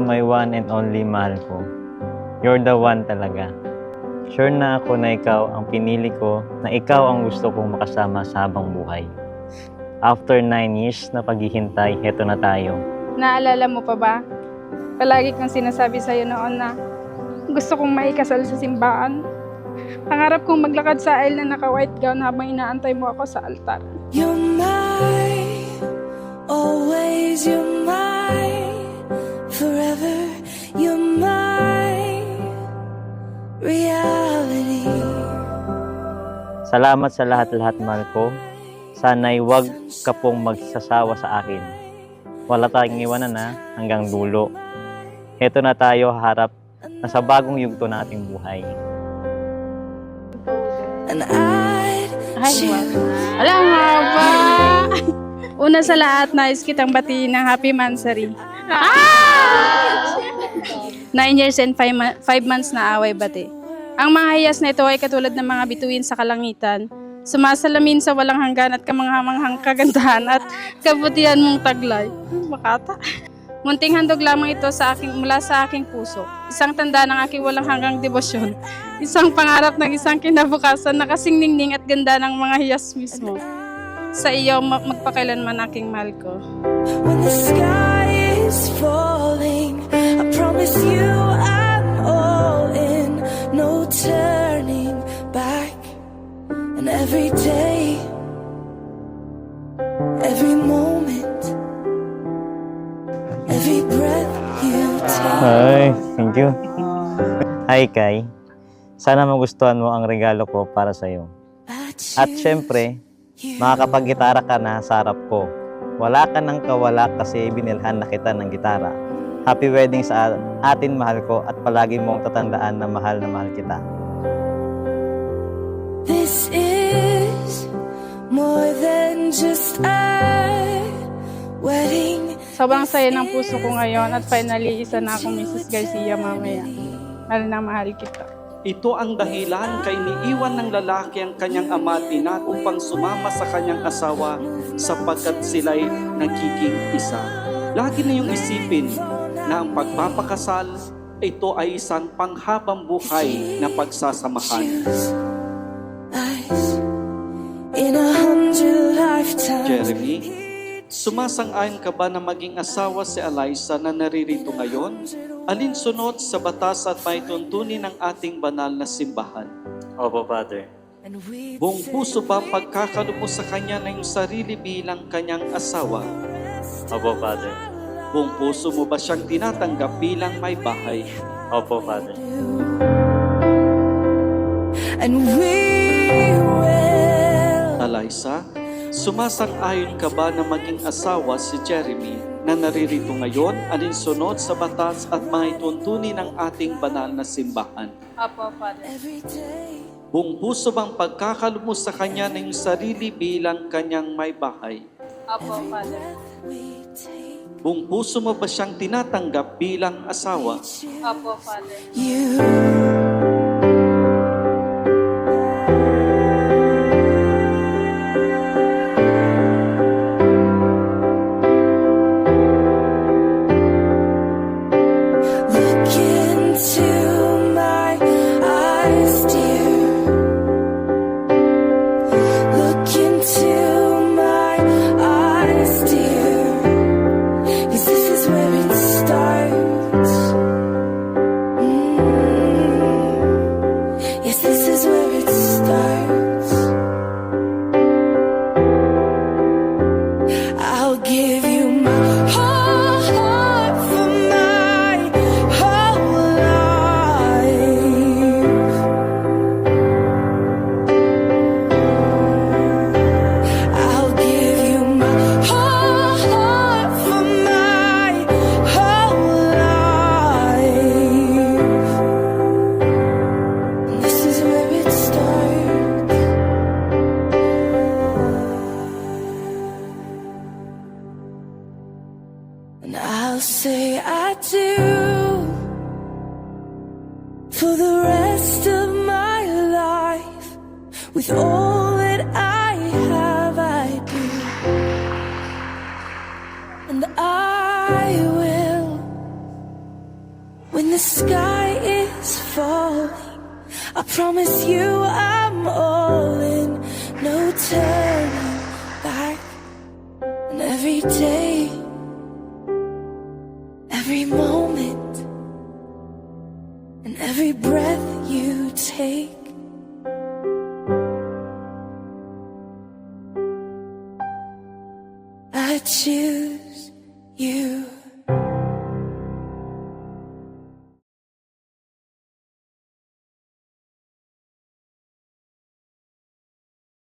my one and only mahal ko. You're the one talaga. Sure na ako na ikaw ang pinili ko, na ikaw ang gusto kong makasama sa habang buhay. After 9 years na paghihintay, heto na tayo. Naalala mo pa ba? Palagi kong sinasabi sa'yo noon na gusto kong maikasal sa simbahan. Pangarap kong maglakad sa aisle na naka-white gown habang inaantay mo ako sa altar. You're mine, always you're mine, forever you're my reality. Salamat sa lahat-lahat, mahal ko. Sana'y wag ka pong magsasawa sa akin. Wala tayong iwanan na hanggang dulo. Heto na tayo harap na sa bagong yugto ng ating buhay. And I'd choose. Alam nga ba? Una sa lahat, nais kitang batiin ng happy mansary. 9 years and 5 months na away bati. Ang mga hiyas na ito ay katulad ng mga bituin sa kalangitan, sumasalamin sa walang hanggan at kamanghamanghang kagandahan at kabutihan mong taglay. Makata. Munting handog lamang ito mula sa aking puso. Isang tanda ng aking walang hanggang debosyon. Isang pangarap ng isang kinabukasan na kasing ningning at ganda ng mga hiyas mismo. Sa iyo, magpakailanman aking mahal ko. When the sky is falling, I promise you I'm all in, no turning back. And every day, every moment, every breath you take. Ay, thank you. Hi, Kai. Sana magustuhan mo ang regalo ko para sa'yo. At syempre, makakapag-gitara ka na sa harap ko. Wala ka nang kawala kasi binilhan na kita ng gitara. Happy wedding sa atin, mahal ko, at palagi mong tatandaan na mahal kita. This is more than just a wedding. Sobrang saya ng puso ko ngayon at finally isa na akong Mrs. Garcia mamaya. Mahal na mahal kita. Ito ang dahilan kay iniiwan ng lalaki ang kanyang ama at ina upang sumama sa kanyang asawa sapagkat sila'y nagiging isa. Lagi niyong isipin na ang pagpapakasal, ito ay isang panghabang buhay na pagsasamahan. In 100 lifetimes. Jeremy, sumasang-ayon ka ba na maging asawa si Eliza na naririto ngayon? Alinsunod sa batas at may tuntunin ng ating banal na simbahan? Opo, Father. Buong puso ba pagkakalo mo sa kanya na iyong sarili bilang kanyang asawa? Opo, Father. Buong puso mo ba siyang tinatanggap bilang may bahay? Opo, Father. And we will. Eliza, sumasang-ayon ka ba na maging asawa si Jeremy na naririto ngayon alinsunod sa batas at may tuntunin ng ating banal na simbahan? Apo, Father. Buong puso bang pagkakalo mo sa kanya na iyong sarili bilang kanyang may bahay? Apo, Father. Buong puso mo ba siyang tinatanggap bilang asawa? Apo, Father. You. Look into my eyes, dear. Look into my eyes, dear. 'Cause this is where it starts. Yes, this is where it starts. I'll give you my whole heart for my whole life. I'll give you my whole heart for my whole life. And this is where it starts. And I'll say I do for the rest of my life. With all that I have, I do. And I will when the sky is falling, I promise you I'm all in, no turning back. And every day, every moment, and every breath you take, I choose you.